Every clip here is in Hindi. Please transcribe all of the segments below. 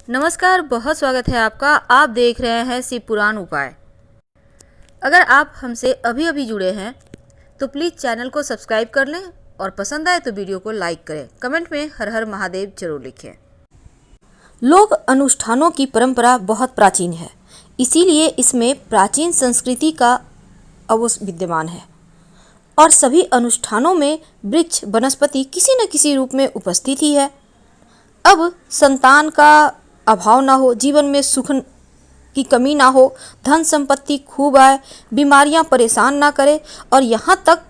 नमस्कार, बहुत स्वागत है आपका। आप देख रहे हैं शिव पुराण उपाय। अगर आप हमसे अभी अभी जुड़े हैं तो प्लीज़ चैनल को सब्सक्राइब कर लें और पसंद आए तो वीडियो को लाइक करें। कमेंट में हर हर महादेव जरूर लिखें। लोक अनुष्ठानों की परंपरा बहुत प्राचीन है, इसीलिए इसमें प्राचीन संस्कृति का अवश्य विद्यमान है और सभी अनुष्ठानों में वृक्ष वनस्पति किसी न किसी रूप में उपस्थित ही है। अब संतान का अभाव ना हो, जीवन में सुख की कमी ना हो, धन संपत्ति खूब आए, बीमारियां परेशान ना करे और यहाँ तक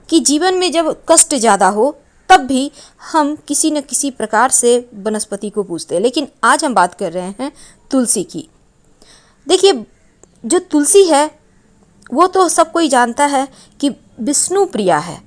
कि जीवन में जब कष्ट ज़्यादा हो तब भी हम किसी न किसी प्रकार से वनस्पति को पूजते हैं। लेकिन आज हम बात कर रहे हैं तुलसी की। देखिए, जो तुलसी है वो तो सब कोई जानता है कि विष्णु प्रिया है,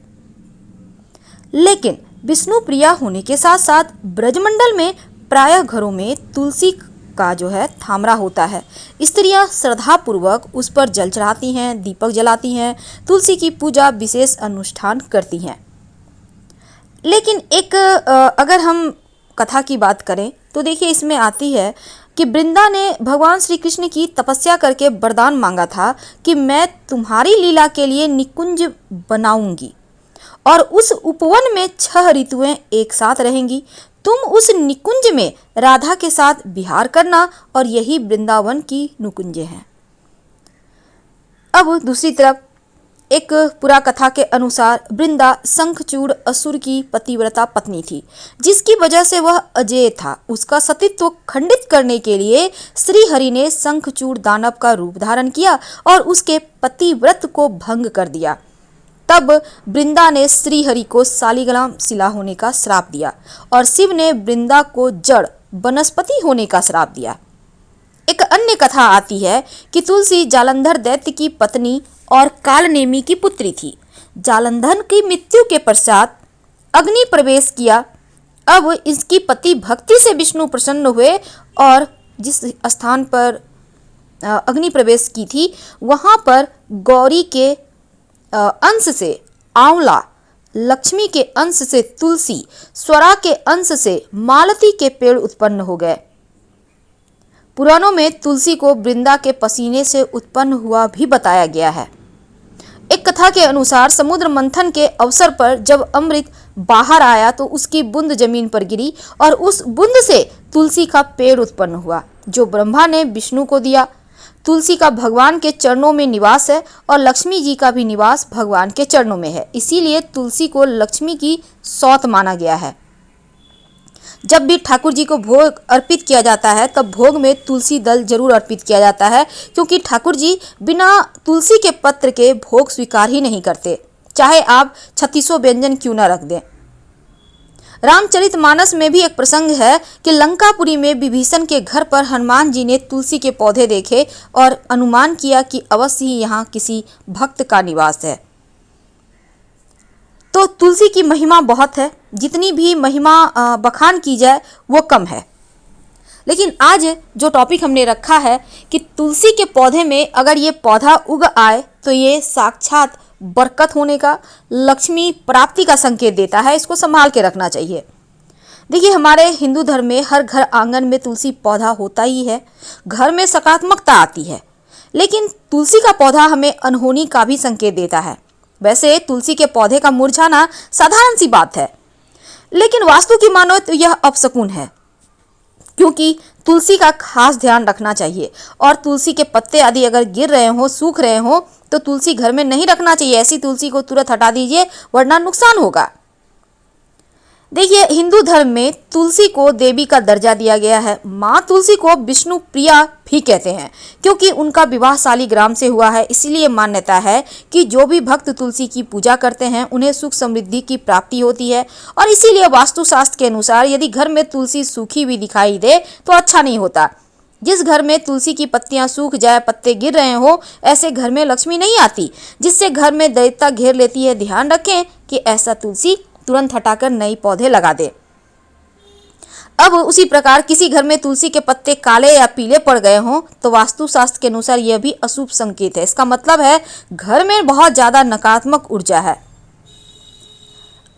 लेकिन विष्णु प्रिया होने के साथ साथ ब्रजमंडल में प्रायः घरों में तुलसी का जो है थामरा होता है। स्त्रियां श्रद्धापूर्वक उस पर जल चढ़ाती हैं, दीपक जलाती हैं, तुलसी की पूजा विशेष अनुष्ठान करती हैं। लेकिन एक अगर हम कथा की बात करें तो देखिए, इसमें आती है कि वृंदा ने भगवान श्री कृष्ण की तपस्या करके वरदान मांगा था कि मैं तुम्हारी लीला के लिए निकुंज बनाऊंगी और उस उपवन में 6 ऋतुएं एक साथ रहेंगी। तुम उस निकुंज में राधा के साथ विहार करना और यही वृंदावन की निकुंज हैं। अब दूसरी तरफ एक पुरा कथा के अनुसार वृंदा शंखचूड़ असुर की पतिव्रता पत्नी थी, जिसकी वजह से वह अजेय था। उसका सतीत्व खंडित करने के लिए श्री हरि ने शंखचूड़ दानव का रूप धारण किया और उसके पतिव्रत को भंग कर दिया। तब वृंदा ने श्री हरि को शालिग्राम शिला होने का श्राप दिया और शिव ने वृंदा को जड़ वनस्पति होने का श्राप दिया। एक अन्य कथा आती है कि तुलसी जालंधर दैत्य की पत्नी और कालनेमी की पुत्री थी। जालंधर की मृत्यु के पश्चात अग्नि प्रवेश किया। अब इसकी पति भक्ति से विष्णु प्रसन्न हुए और जिस स्थान पर अग्नि प्रवेश की थी वहां पर गौरी के अंश से आंवला, लक्ष्मी के अंश से तुलसी, स्वरा के अंश से मालती के पेड़ उत्पन्न हो गए। पुराणों में तुलसी को वृंदा के पसीने से उत्पन्न हुआ भी बताया गया है। एक कथा के अनुसार समुद्र मंथन के अवसर पर जब अमृत बाहर आया तो उसकी बूंद जमीन पर गिरी और उस बूंद से तुलसी का पेड़ उत्पन्न हुआ, जो ब्रह्मा ने विष्णु को दिया। तुलसी का भगवान के चरणों में निवास है और लक्ष्मी जी का भी निवास भगवान के चरणों में है, इसीलिए तुलसी को लक्ष्मी की सौत माना गया है। जब भी ठाकुर जी को भोग अर्पित किया जाता है तब भोग में तुलसी दल जरूर अर्पित किया जाता है, क्योंकि ठाकुर जी बिना तुलसी के पत्र के भोग स्वीकार ही नहीं करते, चाहे आप 3600 व्यंजन क्यों न रख दें। रामचरितमानस में भी एक प्रसंग है कि लंकापुरी में विभीषण के घर पर हनुमान जी ने तुलसी के पौधे देखे और अनुमान किया कि अवश्य ही यहाँ किसी भक्त का निवास है। तो तुलसी की महिमा बहुत है, जितनी भी महिमा बखान की जाए वो कम है। लेकिन आज जो टॉपिक हमने रखा है कि तुलसी के पौधे में अगर ये पौधा उग आए तो ये साक्षात बरकत होने का, लक्ष्मी प्राप्ति का संकेत देता है। इसको संभाल के रखना चाहिए। देखिए, हमारे हिंदू धर्म में हर घर आंगन में तुलसी पौधा होता ही है। घर में सकारात्मकता आती है, लेकिन तुलसी का पौधा हमें अनहोनी का भी संकेत देता है। वैसे तुलसी के पौधे का मुरझाना साधारण सी बात है, लेकिन वास्तु की मानो तो यह अपशकुन है, क्योंकि तुलसी का खास ध्यान रखना चाहिए और तुलसी के पत्ते आदि अगर गिर रहे हो, सूख रहे हो तो तुलसी घर में नहीं रखना चाहिए। ऐसी तुलसी को तुरंत हटा दीजिए, वरना नुकसान होगा। देखिए, हिंदू धर्म में तुलसी को देवी का दर्जा दिया गया है। माँ तुलसी को विष्णु प्रिया भी कहते हैं, क्योंकि उनका विवाह शालिग्राम से हुआ है। इसीलिए मान्यता है कि जो भी भक्त तुलसी की पूजा करते हैं उन्हें सुख समृद्धि की प्राप्ति होती है। और इसीलिए वास्तुशास्त्र के अनुसार यदि घर में तुलसी सूखी हुई दिखाई दे तो अच्छा नहीं होता। जिस घर में तुलसी की पत्तियां सूख जाए, पत्ते गिर रहे हो, ऐसे घर में लक्ष्मी नहीं आती, जिससे घर में दैत्यता घेर लेती है। ध्यान रखें कि ऐसा तुलसी तुरंत हटाकर नए पौधे लगा दे। अब उसी प्रकार किसी घर में तुलसी के पत्ते काले या पीले पड़ गए हों तो वास्तुशास्त्र के अनुसार यह भी अशुभ संकेत है। इसका मतलब है घर में बहुत ज्यादा नकारात्मक ऊर्जा है।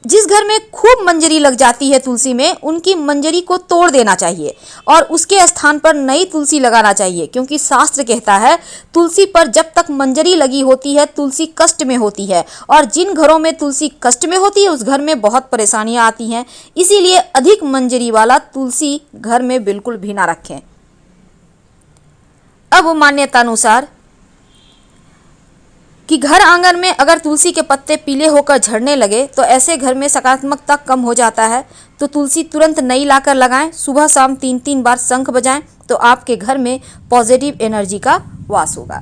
जिस घर में खूब मंजरी लग जाती है तुलसी में, उनकी मंजरी को तोड़ देना चाहिए और उसके स्थान पर नई तुलसी लगाना चाहिए, क्योंकि शास्त्र कहता है तुलसी पर जब तक मंजरी लगी होती है तुलसी कष्ट में होती है, और जिन घरों में तुलसी कष्ट में होती है उस घर में बहुत परेशानियां आती हैं। इसीलिए अधिक मंजरी वाला तुलसी घर में बिल्कुल भी ना रखें। अब मान्यता अनुसार कि घर आंगन में अगर तुलसी के पत्ते पीले होकर झड़ने लगे तो ऐसे घर में सकारात्मकता कम हो जाता है। तो तुलसी तुरंत नई लाकर लगाएं। सुबह शाम 3-3 बार शंख बजाएं तो आपके घर में पॉजिटिव एनर्जी का वास होगा,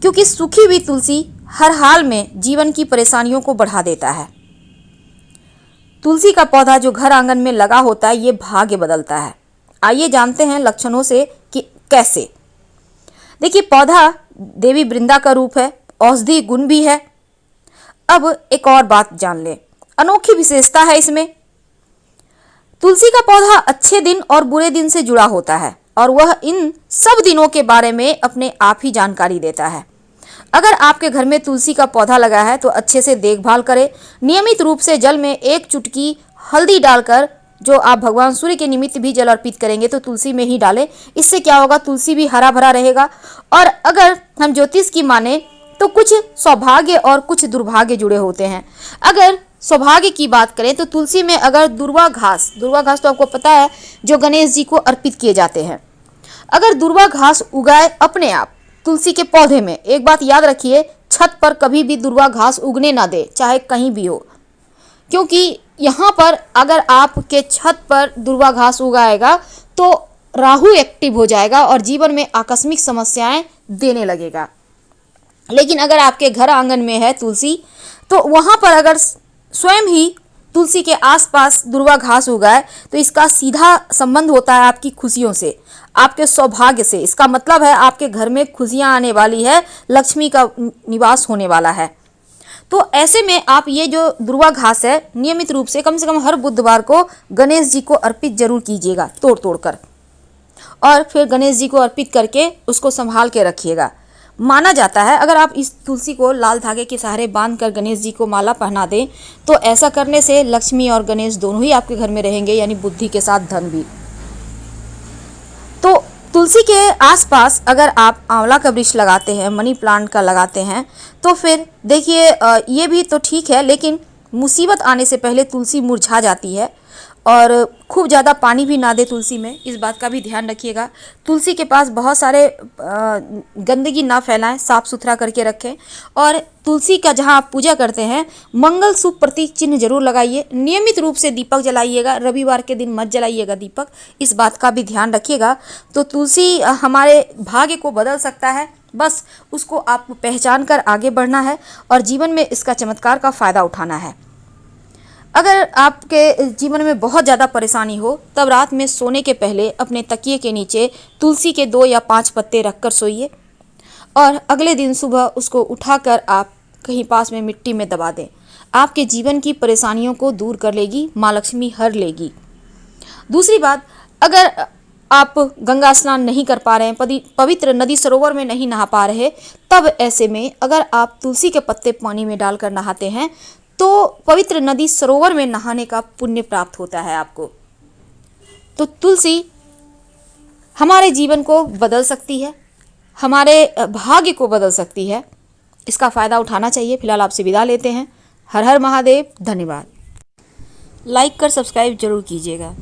क्योंकि सूखी हुई तुलसी हर हाल में जीवन की परेशानियों को बढ़ा देता है। तुलसी का पौधा जो घर आंगन में लगा होता है ये भाग्य बदलता है। आइए जानते हैं लक्षणों से कि कैसे। देखिए, पौधा देवी वृंदा का रूप है, औषधि गुण भी है। अब एक और बात जान ले, अनोखी विशेषता है इसमें। तुलसी का पौधा अच्छे दिन और बुरे दिन से जुड़ा होता है और वह इन सब दिनों के बारे में अपने आप ही जानकारी देता है। अगर आपके घर में तुलसी का पौधा लगा है तो अच्छे से देखभाल करें। नियमित रूप से जल में 1 चुटकी हल्दी डालकर, जो आप भगवान सूर्य के निमित्त भी जल अर्पित करेंगे तो तुलसी में ही डालें। इससे क्या होगा, तुलसी भी हरा भरा रहेगा। और अगर हम ज्योतिष की माने तो कुछ सौभाग्य और कुछ दुर्भाग्य जुड़े होते हैं। अगर सौभाग्य की बात करें तो तुलसी में अगर दुर्वा घास तो आपको पता है जो गणेश जी को अर्पित किए जाते हैं, अगर दुर्वा घास उगाए अपने आप तुलसी के पौधे में, एक बात याद रखिए, छत पर कभी भी दुर्वा घास उगने ना दे, चाहे कहीं भी हो, क्योंकि यहाँ पर अगर आपके छत पर दुर्वा घास उगाएगा तो राहु एक्टिव हो जाएगा और जीवन में आकस्मिक समस्याएं देने लगेगा। लेकिन अगर आपके घर आंगन में है तुलसी तो वहाँ पर अगर स्वयं ही तुलसी के आसपास दुर्वा घास उगाए तो इसका सीधा संबंध होता है आपकी खुशियों से, आपके सौभाग्य से। इसका मतलब है आपके घर में खुशियां आने वाली है, लक्ष्मी का निवास होने वाला है। तो ऐसे में आप ये जो दुर्वा घास है नियमित रूप से कम हर बुधवार को गणेश जी को अर्पित जरूर कीजिएगा, तोड़ कर, और फिर गणेश जी को अर्पित करके उसको संभाल के रखिएगा। माना जाता है अगर आप इस तुलसी को लाल धागे के सहारे बांध कर गणेश जी को माला पहना दें तो ऐसा करने से लक्ष्मी और गणेश दोनों ही आपके घर में रहेंगे, यानी बुद्धि के साथ धन भी। तो तुलसी के आसपास अगर आप आंवला का वृक्ष लगाते हैं, मनी प्लांट का लगाते हैं, तो फिर देखिए ये भी तो ठीक है, लेकिन मुसीबत आने से पहले तुलसी मुरझा जाती है और खूब ज़्यादा पानी भी ना दे तुलसी में, इस बात का भी ध्यान रखिएगा। तुलसी के पास बहुत सारे गंदगी ना फैलाएं, साफ सुथरा करके रखें। और तुलसी का जहां आप पूजा करते हैं मंगल शुभ प्रतीक चिन्ह जरूर लगाइए। नियमित रूप से दीपक जलाइएगा, रविवार के दिन मत जलाइएगा दीपक, इस बात का भी ध्यान रखिएगा। तो तुलसी हमारे भाग्य को बदल सकता है, बस उसको आपको पहचान कर आगे बढ़ना है और जीवन में इसका चमत्कार का फ़ायदा उठाना है। अगर आपके जीवन में बहुत ज़्यादा परेशानी हो तब रात में सोने के पहले अपने तकिए के नीचे तुलसी के 2 या 5 पत्ते रखकर सोइए और अगले दिन सुबह उसको उठाकर आप कहीं पास में मिट्टी में दबा दें। आपके जीवन की परेशानियों को दूर कर लेगी, माँ लक्ष्मी हर लेगी। दूसरी बात, अगर आप गंगा स्नान नहीं कर पा रहे हैं, पवित्र नदी सरोवर में नहीं नहा पा रहे, तब ऐसे में अगर आप तुलसी के पत्ते पानी में डालकर नहाते हैं तो पवित्र नदी सरोवर में नहाने का पुण्य प्राप्त होता है आपको। तो तुलसी हमारे जीवन को बदल सकती है, हमारे भाग्य को बदल सकती है, इसका फ़ायदा उठाना चाहिए। फिलहाल आपसे विदा लेते हैं। हर हर महादेव, धन्यवाद। लाइक कर सब्सक्राइब जरूर कीजिएगा।